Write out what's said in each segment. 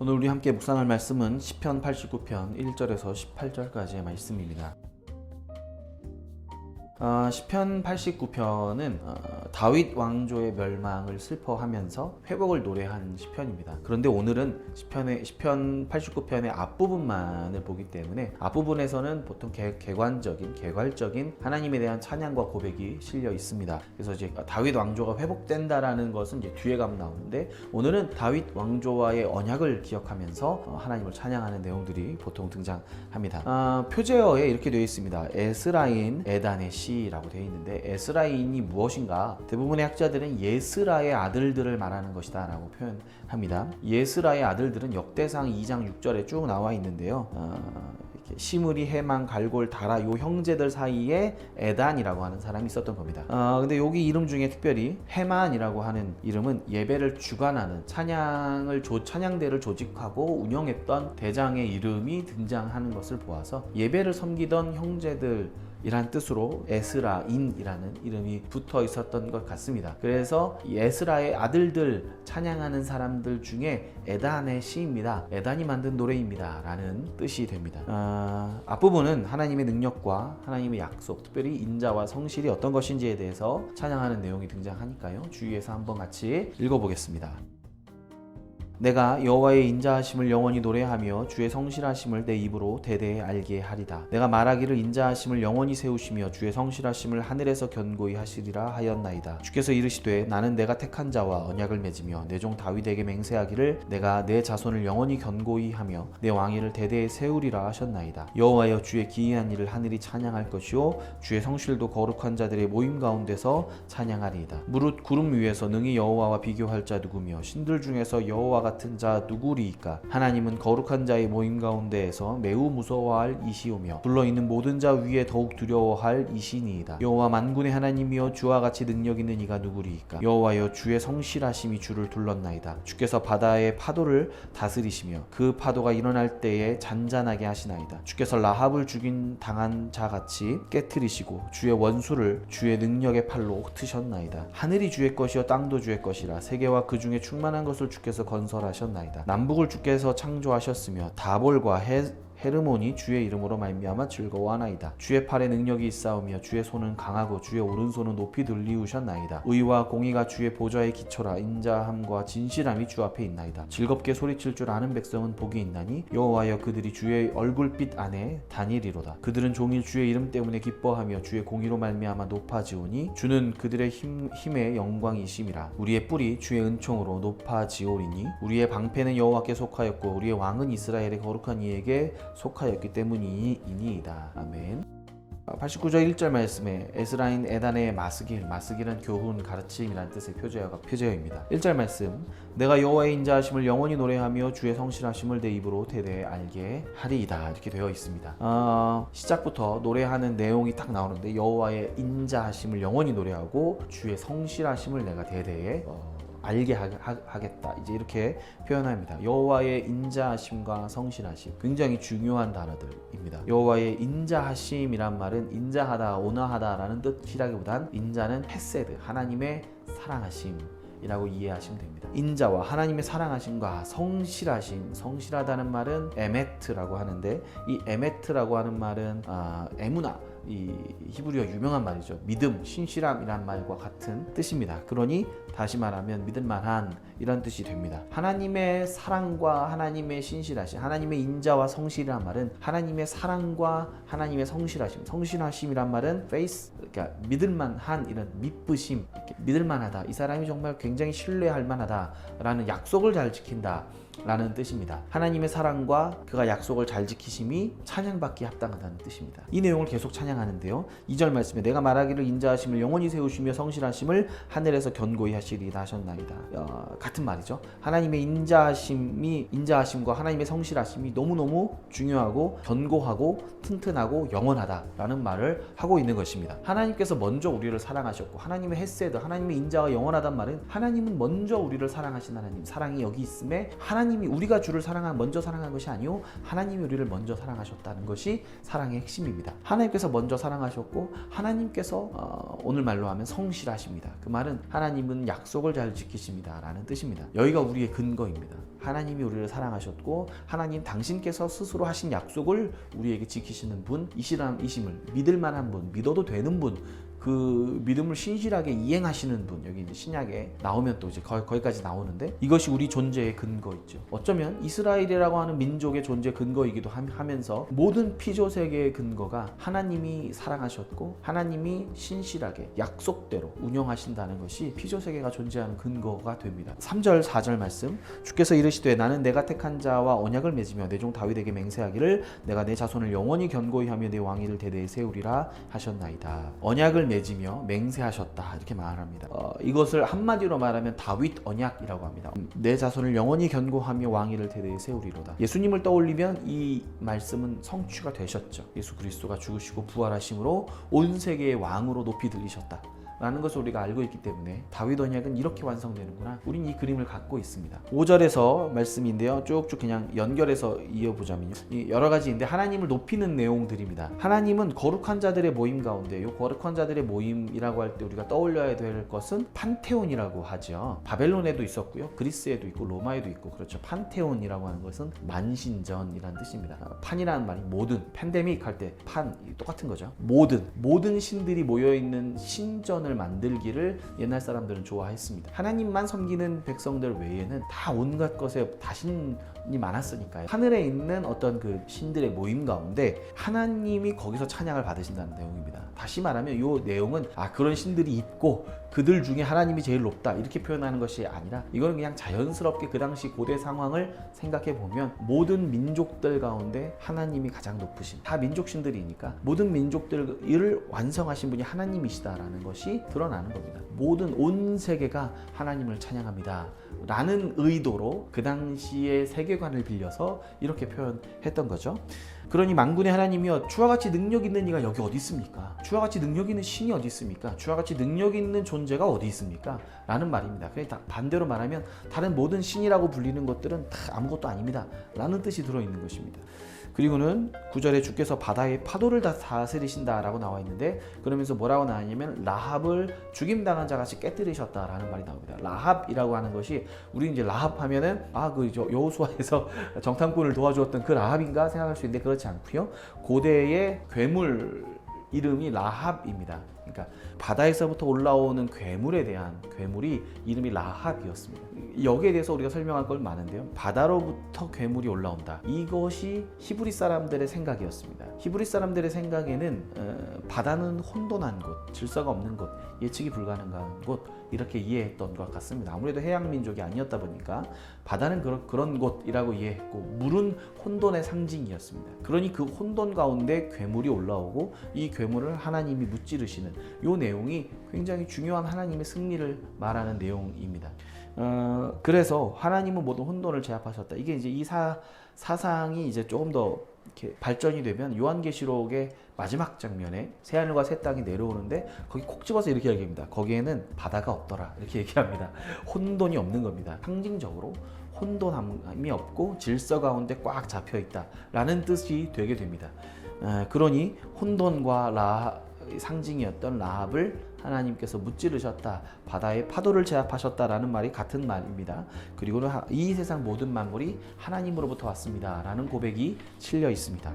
오늘 우리 함께 묵상할 말씀은 시편 89편 1절에서 18절까지의 말씀입니다. 시편 89편은 다윗 왕조의 멸망을 슬퍼하면서 회복을 노래한 시편입니다. 그런데 오늘은 시편 89편의 앞부분만을 보기 때문에 앞부분에서는 보통 개괄적인 하나님에 대한 찬양과 고백이 실려 있습니다. 그래서 이제 다윗 왕조가 회복된다라는 것은 이제 뒤에 가면 나오는데, 오늘은 다윗 왕조와의 언약을 기억하면서 하나님을 찬양하는 내용들이 보통 등장합니다. 표제어에 이렇게 되어 있습니다. 에스라인 에단의 시라고 되어 있는데, 에스라인이 무엇인가? 대부분의 학자들은 예스라의 아들들을 말하는 것이다 라고 표현합니다. 예스라의 아들들은 역대상 2장 6절에 쭉 나와 있는데요. 시므리, 헤만, 갈골, 다라 요 형제들 사이에 에단이라고 하는 사람이 있었던 겁니다. 근데 여기 이름 중에 특별히 헤만이라고 하는 이름은 예배를 주관하는 찬양대를 조직하고 운영했던 대장의 이름이 등장하는 것을 보아서 예배를 섬기던 형제들 이란 뜻으로 에스라인이라는 이름이 붙어 있었던 것 같습니다. 그래서 에스라의 아들들 찬양하는 사람들 중에 에단의 시입니다. 에단이 만든 노래입니다 라는 뜻이 됩니다. 앞부분은 하나님의 능력과 하나님의 약속, 특별히 인자와 성실이 어떤 것인지에 대해서 찬양하는 내용이 등장하니까요, 주의해서 한번 같이 읽어보겠습니다. 내가 여호와의 인자하심을 영원히 노래하며 주의 성실하심을 내 입으로 대대에 알게 하리다. 내가 말하기를 인자하심을 영원히 세우시며 주의 성실하심을 하늘에서 견고히 하시리라 하였나이다. 주께서 이르시되 나는 내가 택한 자와 언약을 맺으며 내 종 다윗에게 맹세하기를 내가 내 자손을 영원히 견고히 하며 내 왕위를 대대에 세우리라 하셨나이다. 여호와여, 주의 기이한 일을 하늘이 찬양할 것이요 주의 성실도 거룩한 자들의 모임 가운데서 찬양하리이다. 무릇 구름 위에서 능히 여호와와 비교할 자 누구며 신들 중에서 여호와 같은 자 누구리이까? 하나님은 거룩한 자의 모임 가운데에서 매우 무서워할 이시오며 둘러있는 모든 자 위에 더욱 두려워할 이시니이다. 여호와 만군의 하나님이여, 주와 같이 능력 있는 이가 누구리이까? 여호와여, 주의 성실하심이 주를 둘렀나이다. 주께서 바다의 파도를 다스리시며 그 파도가 일어날 때에 잔잔하게 하시나이다. 주께서 라합을 죽인 당한 자 같이 깨트리시고 주의 원수를 주의 능력의 팔로 흩으셨나이다. 하늘이 주의 것이요 땅도 주의 것이라. 세계와 그 중에 충만한 것을 주께서 건설하셨나이다. 남북을 주께서 창조하셨으며 다볼과 헤르몬이 주의 이름으로 말미암아 즐거워하나이다. 주의 팔에 능력이 있사오며 주의 손은 강하고 주의 오른손은 높이 들리우셨나이다. 의와 공의가 주의 보좌의 기초라. 인자함과 진실함이 주 앞에 있나이다. 즐겁게 소리칠 줄 아는 백성은 복이 있나니 여호와여, 그들이 주의 얼굴빛 안에 다니리로다. 그들은 종일 주의 이름 때문에 기뻐하며 주의 공의로 말미암아 높아지오니 주는 그들의 힘의 영광이심이라. 우리의 뿔이 주의 은총으로 높아지오리니 우리의 방패는 여호와께 속하였고 우리의 왕은 이스라엘의 거룩한 이에게 속하였기 때문이니이다. 아멘. 89절 1절 말씀에 에스라인 에단의 마스길은 교훈, 가르침이라는 뜻의 표제어입니다. 1절 말씀, 내가 여호와의 인자하심을 영원히 노래하며 주의 성실하심을 내 입으로 대대에 알게 하리이다, 이렇게 되어 있습니다. 시작부터 노래하는 내용이 딱 나오는데, 여호와의 인자하심을 영원히 노래하고 주의 성실하심을 내가 대대에 알게 하겠다, 이제 이렇게 표현합니다. 여호와의 인자하심과 성실하심, 굉장히 중요한 단어들입니다. 여호와의 인자하심이란 말은 인자하다, 온화하다라는 뜻이라기보단 인자는 헤세드, 하나님의 사랑하심 이라고 이해하시면 됩니다. 인자와 하나님의 사랑하심과 성실하심, 성실하다는 말은 에메트라고 하는데, 이 에메트라고 하는 말은 에무나, 이 히브리어 유명한 말이죠. 믿음, 신실함이란 말과 같은 뜻입니다. 그러니 다시 말하면 믿을 만한 이런 뜻이 됩니다. 하나님의 사랑과 하나님의 신실하심, 하나님의 인자와 성실이란 말은 하나님의 사랑과 하나님의 성실하심이란 말은 faith, 그러니까 믿을 만한, 이런 믿으심, 믿을 만하다, 이 사람이 정말 굉장히 신뢰할 만하다라는 약속을 잘 지킨다 라는 뜻입니다. 하나님의 사랑과 그가 약속을 잘 지키심이 찬양받기에 합당하다는 뜻입니다. 이 내용을 계속 찬양하는데요, 2절 말씀에 내가 말하기를 인자하심을 영원히 세우시며 성실하심을 하늘에서 견고히 하시리다 하셨나이다. 같은 말이죠. 하나님의 인자하심과 하나님의 성실하심이 너무너무 중요하고 견고하고 튼튼하고 영원하다라는 말을 하고 있는 것입니다. 하나님께서 먼저 우리를 사랑하셨고, 하나님의 헤세드, 하나님의 인자가 영원하단 말은 하나님은 먼저 우리를 사랑하신 하나님, 사랑이 여기 있음에 하나님 하나님이 우리가 주를 먼저 사랑한 것이 아니요 하나님이 우리를 먼저 사랑하셨다는 것이 사랑의 핵심입니다. 하나님께서 먼저 사랑하셨고 하나님께서 오늘 말로 하면 성실하십니다. 그 말은 하나님은 약속을 잘 지키십니다 라는 뜻입니다. 여기가 우리의 근거입니다. 하나님이 우리를 사랑하셨고 하나님 당신께서 스스로 하신 약속을 우리에게 지키시는 분이심을 믿을 만한 분, 믿어도 되는 분, 그 믿음을 신실하게 이행하시는 분, 여기 이제 신약에 나오면 또 이제 거기까지 나오는데 이것이 우리 존재의 근거있죠. 어쩌면 이스라엘이라고 하는 민족의 존재 근거이기도 하면서 모든 피조 세계의 근거가 하나님이 사랑하셨고 하나님이 신실하게 약속대로 운영하신다는 것이 피조 세계가 존재하는 근거가 됩니다. 3절 4절 말씀, 주께서 이르시되 나는 내가 택한 자와 언약을 맺으며 내 종 다윗에게 맹세하기를 내가 내 자손을 영원히 견고히 하며 내 왕위를 대대에 세우리라 하셨나이다. 언약을 맺으며 맹세하셨다 이렇게 말합니다. 이것을 한마디로 말하면 다윗 언약이라고 합니다. 내 자손을 영원히 견고하며 왕위를 대대에 세우리로다. 예수님을 떠올리면 이 말씀은 성취가 되셨죠. 예수 그리스도가 죽으시고 부활하심으로 온 세계의 왕으로 높이 들리셨다 라는 것을 우리가 알고 있기 때문에 다윗 언약은 이렇게 완성되는구나. 우린 이 그림을 갖고 있습니다. 5절에서 말씀인데요. 쭉쭉 그냥 연결해서 이어보자면요. 여러 가지인데 하나님을 높이는 내용들입니다. 하나님은 거룩한 자들의 모임 가운데 이 거룩한 자들의 모임이라고 할 때 우리가 떠올려야 될 것은 판테온이라고 하죠. 바벨론에도 있었고요. 그리스에도 있고 로마에도 있고 그렇죠. 판테온이라고 하는 것은 만신전이라는 뜻입니다. 판이라는 말이 모든, 팬데믹 할 때 판 똑같은 거죠. 모든 신들이 모여있는 신전을 만들기를 옛날 사람들은 좋아했습니다. 하나님만 섬기는 백성들 외에는 다 온갖 것에 다신이 많았으니까요. 하늘에 있는 어떤 그 신들의 모임 가운데 하나님이 거기서 찬양을 받으신다는 내용입니다. 다시 말하면 이 내용은 그런 신들이 있고 그들 중에 하나님이 제일 높다 이렇게 표현하는 것이 아니라 이거는 그냥 자연스럽게 그 당시 고대 상황을 생각해 보면 모든 민족들 가운데 하나님이 가장 높으신, 다 민족신들이니까 모든 민족들을 완성하신 분이 하나님이시다라는 것이 드러나는 겁니다. 모든 온 세계가 하나님을 찬양합니다 라는 의도로 그 당시의 세계관을 빌려서 이렇게 표현했던 거죠. 그러니 만군의 하나님이여 주와 같이 능력 있는 이가 여기 어디 있습니까? 주와 같이 능력 있는 신이 어디 있습니까? 주와 같이 능력 있는 존재가 어디 있습니까? 라는 말입니다. 그러니까 반대로 말하면 다른 모든 신이라고 불리는 것들은 다 아무것도 아닙니다 라는 뜻이 들어있는 것입니다. 그리고는 9절에 주께서 바다의 파도를 다 다스리신다라고 나와 있는데 그러면서 뭐라고 나왔냐면 라합을 죽임당한 자같이 깨뜨리셨다라는 말이 나옵니다. 라합이라고 하는 것이 우리 이제 라합 하면은 그 여호수아에서 정탐꾼을 도와주었던 그 라합인가 생각할 수 있는데 그렇지 않고요. 고대의 괴물 이름이 라합입니다. 그러니까 바다에서부터 올라오는 괴물이 이름이 라합이었습니다. 여기에 대해서 우리가 설명할 걸 많은데요. 바다로부터 괴물이 올라온다. 이것이 히브리 사람들의 생각이었습니다. 히브리 사람들의 생각에는 바다는 혼돈한 곳, 질서가 없는 곳, 예측이 불가능한 곳 이렇게 이해했던 것 같습니다. 아무래도 해양 민족이 아니었다 보니까 바다는 그런 곳이라고 이해했고 물은 혼돈의 상징이었습니다. 그러니 그 혼돈 가운데 괴물이 올라오고 이 괴물을 하나님이 무찌르시는 이 내용이 굉장히 중요한 하나님의 승리를 말하는 내용입니다. 그래서 하나님은 모든 혼돈을 제압하셨다. 이게 이제 이 사상이 이제 조금 더 이렇게 발전이 되면 요한계시록의 마지막 장면에 새하늘과 새 땅이 내려오는데 거기 콕 집어서 이렇게 얘기합니다. 거기에는 바다가 없더라 이렇게 얘기합니다. 혼돈이 없는 겁니다. 상징적으로 혼돈함이 없고 질서 가운데 꽉 잡혀있다 라는 뜻이 되게 됩니다. 그러니 혼돈과 상징이었던 라합을 하나님께서 무찌르셨다, 바다의 파도를 제압하셨다라는 말이 같은 말입니다. 그리고는 이 세상 모든 만물이 하나님으로부터 왔습니다 라는 고백이 실려 있습니다.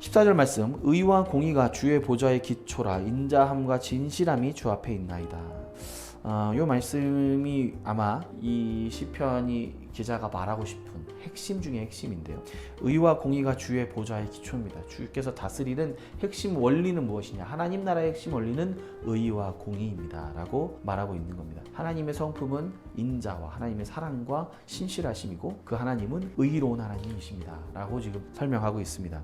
14절 말씀, 의와 공의가 주의 보좌의 기초라, 인자함과 진실함이 주 앞에 있나이다. 이 말씀이 아마 이 시편이 기자가 말하고 싶은 핵심 중에 핵심인데요. 의와 공의가 주의 보좌의 기초입니다. 주께서 다스리는 핵심 원리는 무엇이냐? 하나님 나라의 핵심 원리는 의와 공의입니다 라고 말하고 있는 겁니다. 하나님의 성품은 인자와 하나님의 사랑과 신실하심이고 그 하나님은 의로운 하나님이십니다 라고 지금 설명하고 있습니다.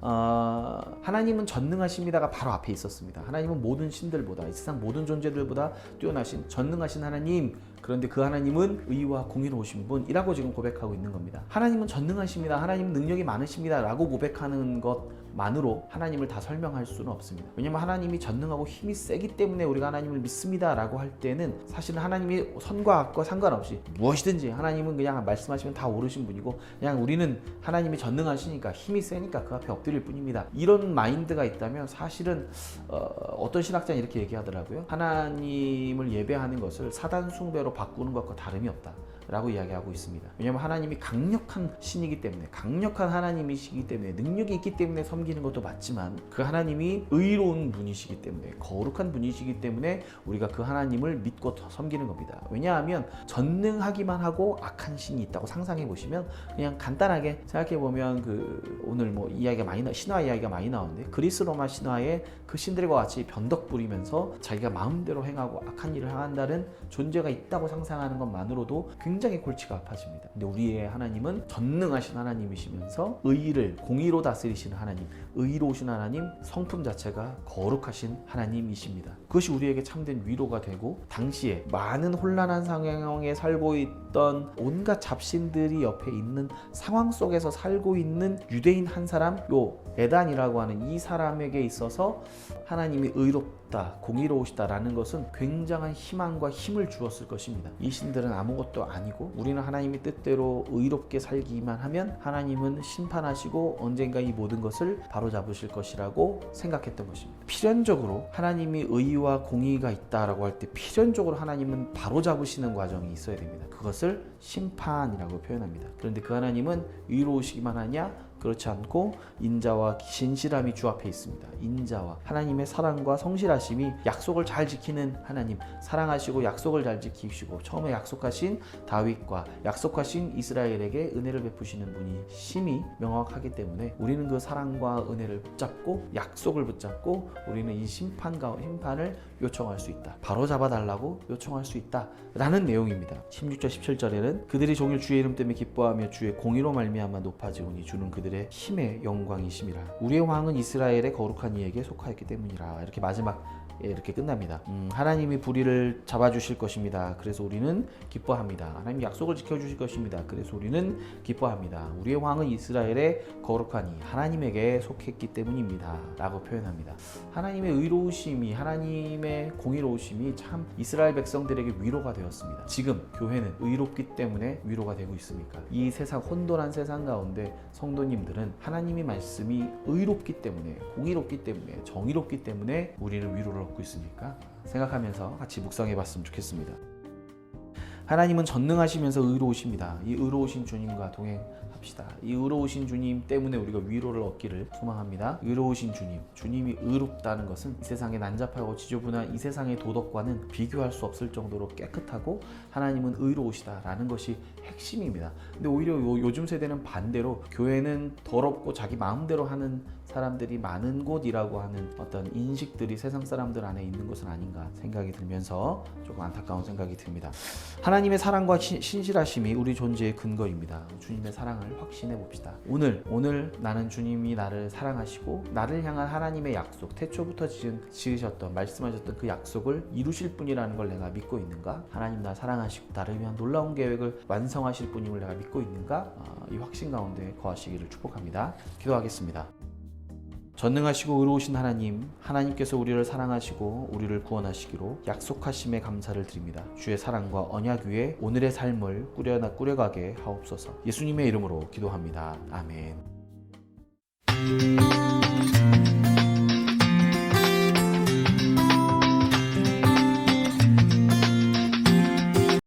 하나님은 전능하십니다가 바로 앞에 있었습니다. 하나님은 모든 신들보다, 이 세상 모든 존재들보다 뛰어나신 전능하신 하나님, 그런데 그 하나님은 의와 공의로우신 분이라고 지금 고백하고 있는 겁니다. 하나님은 전능하십니다. 하나님은 능력이 많으십니다 라고 고백하는 것 것만으로 하나님을 다 설명할 수는 없습니다. 왜냐하면 하나님이 전능하고 힘이 세기 때문에 우리가 하나님을 믿습니다 라고 할 때는 사실은 하나님이 선과 악과 상관없이 무엇이든지 하나님은 그냥 말씀하시면 다 옳으신 분이고 그냥 우리는 하나님이 전능하시니까 힘이 세니까 그 앞에 엎드릴 뿐입니다. 이런 마인드가 있다면 사실은 어떤 신학자는 이렇게 얘기하더라고요. 하나님을 예배하는 것을 사단 숭배로 바꾸는 것과 다름이 없다 라고 이야기하고 있습니다. 왜냐하면 하나님이 강력한 신이기 때문에, 강력한 하나님이시기 때문에, 능력이 있기 때문에 섬기는 것도 맞지만 그 하나님이 의로운 분이시기 때문에, 거룩한 분이시기 때문에 우리가 그 하나님을 믿고 섬기는 겁니다. 왜냐하면 전능하기만 하고 악한 신이 있다고 상상해 보시면, 그냥 간단하게 생각해 보면 오늘 뭐 이야기가 신화 이야기가 많이 나오는데, 그리스 로마 신화에 그 신들과 같이 변덕 부리면서 자기가 마음대로 행하고 악한 일을 행한다는 존재가 있다고 상상하는 것만으로도 굉장히 골치가 아파집니다. 근데 우리의 하나님은 전능하신 하나님이시면서 의를 공의로 다스리시는 하나님, 의로우신 하나님, 성품 자체가 거룩하신 하나님이십니다. 그것이 우리에게 참된 위로가 되고, 당시에 많은 혼란한 상황에 살고 있던 온갖 잡신들이 옆에 있는 상황 속에서 살고 있는 유대인 한 사람, 요 에단이라고 하는 이 사람에게 있어서 하나님이 의롭다, 공의로우시다라는 것은 굉장한 희망과 힘을 주었을 것입니다. 이 신들은 아무것도 아니고 우리는 하나님의 뜻대로 의롭게 살기만 하면 하나님은 심판하시고 언젠가 이 모든 것을 바로잡으실 것이라고 생각했던 것입니다. 필연적으로 하나님이 의와 공의가 있다라고 할 때 필연적으로 하나님은 바로잡으시는 과정이 있어야 됩니다. 그것을 심판이라고 표현합니다. 그런데 그 하나님은 의로우시기만 하냐? 그렇지 않고 인자와 신실함이 주 앞에 있습니다. 인자와 하나님의 사랑과 성실하심이, 약속을 잘 지키는 하나님, 사랑하시고 약속을 잘 지키시고 처음에 약속하신 다윗과 약속하신 이스라엘에게 은혜를 베푸시는 분이 심히 명확하기 때문에 우리는 그 사랑과 은혜를 붙잡고 약속을 붙잡고 우리는 이 심판을 요청할 수 있다. 바로 잡아달라고 요청할 수 있다 라는 내용입니다. 16절 17절에는 그들이 종일 주의 이름 때문에 기뻐하며 주의 공의로 말미암아 높아지오니 주는 그들의 힘의 영광이심이라. 우리의 왕은 이스라엘의 거룩한 이에게 속하였기 때문이라. 이렇게 마지막 이렇게 끝납니다. 하나님이 불의를 잡아주실 것입니다. 그래서 우리는 기뻐합니다. 하나님이 약속을 지켜주실 것입니다. 그래서 우리는 기뻐합니다. 우리의 왕은 이스라엘의 거룩하니 하나님에게 속했기 때문입니다 라고 표현합니다. 하나님의 의로우심이, 하나님의 공의로우심이 참 이스라엘 백성들에게 위로가 되었습니다. 지금 교회는 의롭기 때문에 위로가 되고 있습니까? 이 세상, 혼돈한 세상 가운데 성도님들은 하나님의 말씀이 의롭기 때문에, 공의롭기 때문에, 정의롭기 때문에 우리는 위로를 얻고 있습니까? 생각하면서 같이 묵상해 봤으면 좋겠습니다. 하나님은 전능하시면서 의로우십니다. 이 의로우신 주님과 동행합시다. 이 의로우신 주님 때문에 우리가 위로를 얻기를 소망합니다. 의로우신 주님, 주님이 의롭다는 것은 이 세상의 난잡하고 지저분한 이 세상의 도덕과는 비교할 수 없을 정도로 깨끗하고 하나님은 의로우시다라는 것이 핵심입니다. 근데 오히려 요즘 세대는 반대로 교회는 더럽고 자기 마음대로 하는 사람들이 많은 곳이라고 하는 어떤 인식들이 세상 사람들 안에 있는 것은 아닌가 생각이 들면서 조금 안타까운 생각이 듭니다. 하나님의 사랑과 신실하심이 우리 존재의 근거입니다. 주님의 사랑을 확신해 봅시다. 오늘 나는 주님이 나를 사랑하시고 나를 향한 하나님의 약속, 태초부터 지으셨던, 말씀하셨던 그 약속을 이루실 분이라는 걸 내가 믿고 있는가? 하나님 나 사랑하시고 나를 위한 놀라운 계획을 완성하실 분임을 내가 믿고 있는가? 이 확신 가운데 거하시기를 축복합니다. 기도하겠습니다. 전능하시고 의로우신 하나님, 하나님께서 우리를 사랑하시고 우리를 구원하시기로 약속하심에 감사를 드립니다. 주의 사랑과 언약 위에 오늘의 삶을 꾸려가게 하옵소서. 예수님의 이름으로 기도합니다. 아멘.